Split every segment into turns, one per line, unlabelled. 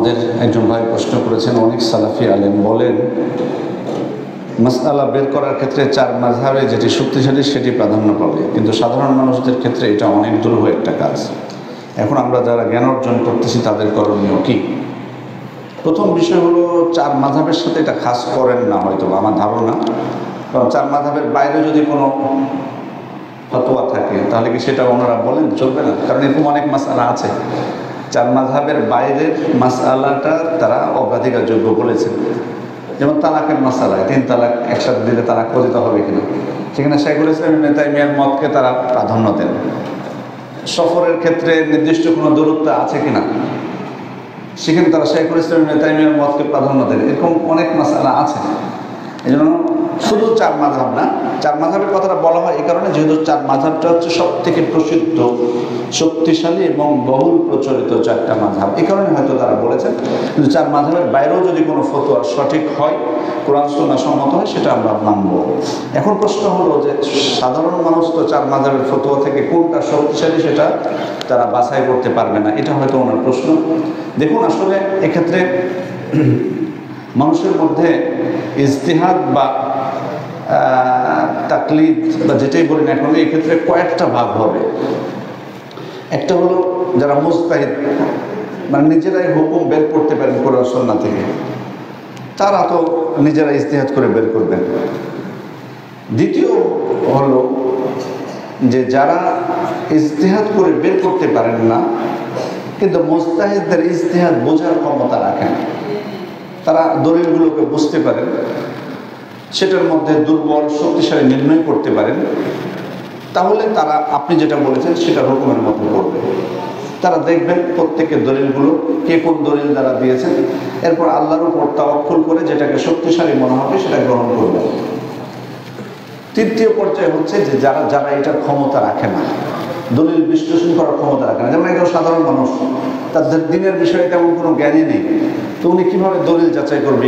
আমাদের একজন ভাই প্রশ্ন করেছেন, অনেক সালাফি আলেম বলেন মাসআলা বের করার ক্ষেত্রে চার মাযহাবে যেটি শক্তিশালী সেটি প্রাধান্য পাবে, কিন্তু সাধারণ মানুষদের ক্ষেত্রে এটা অনেক দুরূহ একটা কাজ। এখন আমরা যারা জ্ঞান অর্জন করতেছি তাদের করণীয় কি? প্রথম বিষয় হলো, চার মাযহাবের সাথে এটা খাস করেন না হয়তো আমার ধারণা, কারণ চার মাযহাবের বাইরে যদি কোনো ফতোয়া থাকে তাহলে কি সেটা ওনারা বলেন চলবে না? কারণ এরকম অনেক মাসআলা আছে, চার মাযহাবের বাইরের মাসআলাটা তারা অগ্রাধিকারযোগ্য বলেছেন। যেমন তালাকের মাসআলায় 3 তালাক একসাথে দিলে তালাক পতিত হবে কিনা, সেখানে শাইখুল ইসলাম ইবনে তাইমিয়ার মতকে তারা প্রাধান্য দেন। সফরের ক্ষেত্রে নির্দিষ্ট কোনো দূরত্ব আছে কিনা, সেখানে তারা শাইখুল ইসলাম ইবনে তাইমিয়ার মতকে প্রাধান্য দেন। এরকম অনেক মাসআলা আছে। এই জন্য শুধু চার মাযহাব না, চার মাযহাবের কথাটা বলা হয় এই কারণে যেহেতু চার মাযহাবটা হচ্ছে সব থেকে প্রসিদ্ধ, শক্তিশালী এবং বহুল প্রচলিত চারটা মাযহাব, এই কারণে হয়তো তারা বলেছেন। কিন্তু চার মাযহাবের বাইরেও যদি কোনো ফতোয়া সঠিক হয়, কোরআন সুন্নাহ সম্মত হয়, সেটা আমরা মানব। এখন প্রশ্ন হলো যে সাধারণ মানুষ তো চার মাযহাবের ফতোয়া থেকে কোনটা শক্তিশালী সেটা তারা বাছাই করতে পারবে না, এটা হয়তো ওনার প্রশ্ন। দেখুন, আসলে এক্ষেত্রে মানুষের মধ্যে ইজতিহাদ বা তাকলিদ বা যেটাই বলি না এখন, এই ক্ষেত্রে কয়েকটা ভাগ হবে। একটা হলো যারা মুজতাহিদ, মানে নিজেরাই হুকুম বের করতে পারেন কোরআন সুন্নাহ থেকে, তারা তো নিজেরা ইজতিহাদ করে বের করবেন। দ্বিতীয় হলো যে যারা ইজতিহাদ করে বের করতে পারেন না, কিন্তু মুজতাহিদদের ইজতিহাদ বোঝার ক্ষমতা রাখেন, তারা দলিলগুলোকে বুঝতে পারেন, সেটার মধ্যে দুর্বল শক্তিশালী নির্ণয় করতে পারেন, তাহলে তারা আপনি যেটা বলেছেন সেটা হুকুমের মতো করবে। তারা দেখবেন প্রত্যেকের দলিলগুলো কে কোন দলিল দ্বারা দিয়েছেন, এরপর আল্লাহর উপর তাওয়াক্কুল করে যেটাকে শক্তিশালী মনে হবে সেটা গ্রহণ করবেন। তৃতীয় পর্যায়ে হচ্ছে যে যারা যারা এটার ক্ষমতা রাখে না, দলিল বিশ্লেষণ করার ক্ষমতা রাখে না, যেমন একজন সাধারণ মানুষ, তাদের দিনের বিষয়ে তেমন কোনো জ্ঞানই নেই, তো উনি কীভাবে দলিল যাচাই করবে?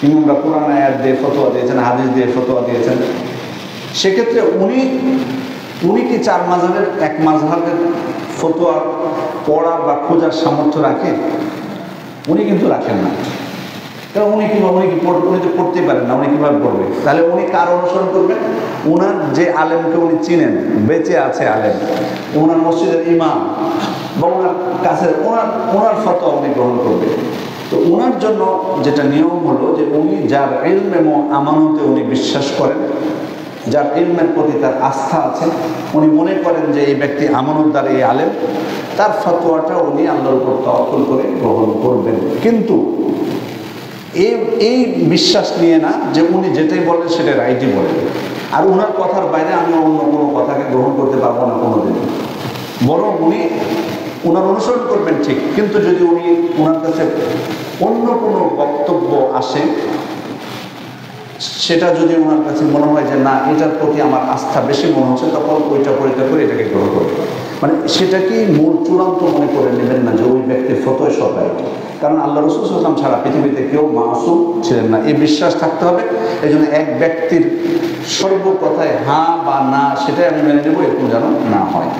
ইমামরা কোরআন আয়াত দিয়ে ফতোয়া দিয়েছেন, হাদিস দিয়ে ফতোয়া দিয়েছেন, সেক্ষেত্রে উনি কি চার মাযহাবের এক মাযহাবের ফতোয়া পড়া বা খোঁজার সামর্থ্য রাখে? উনি কিন্তু রাখেন না। কারণ উনি তো পড়তেই পারেন না, উনি কীভাবে পড়বে? তাহলে উনি কার অনুসরণ করবেন? ওনার যে আলেমকে উনি চিনেন, বেঁচে আছে আলেম, ওনার মসজিদের ইমাম বা ওনার কাছে ওনার ফতোয়া উনি গ্রহণ করবেন। তো ওনার জন্য যেটা নিয়ম হলো যে উনি যার ইলম এবং আমানতে উনি বিশ্বাস করেন, যার ইলমের প্রতি তার আস্থা আছে, উনি মনে করেন যে এই ব্যক্তি আমানতদার, এই আলেম, তার ফতোয়াটা উনি আল্লাহর উপর তাওয়াক্কুল করে গ্রহণ করবেন। কিন্তু এই বিশ্বাস নিয়ে না যে উনি যেটাই বলেন সেটা রাইটই বলেন, আর ওনার কথার বাইরে আমি অন্য কোনো কথাকে গ্রহণ করতে পারবো না কোনোদিন। বরং উনি ওনার অনুসরণ করবেন ঠিক, কিন্তু যদি উনি ওনার কাছে অন্য কোনো বক্তব্য আসে, সেটা যদি ওনার কাছে মনে হয় যে না, এটার প্রতি আমার আস্থা বেশি মনে হচ্ছে, তখন ওইটা পরীক্ষা করে এটাকে গ্রহণ করবে। মানে সেটাকেই মূল চূড়ান্ত মনে করে নেবেন না যে ওই ব্যক্তির ফতোয়া সবাই, কারণ আল্লাহ রাসূল সাল্লাল্লাহু আলাইহি ওয়াসাল্লাম ছাড়া পৃথিবীতে কেউ মাসুম ছিলেন না, এই বিশ্বাস থাকতে হবে। এই জন্য এক ব্যক্তির সর্ব কথায় হ্যাঁ বা না সেটাই আমি মেনে নেবো, এরকম যেন না হয়।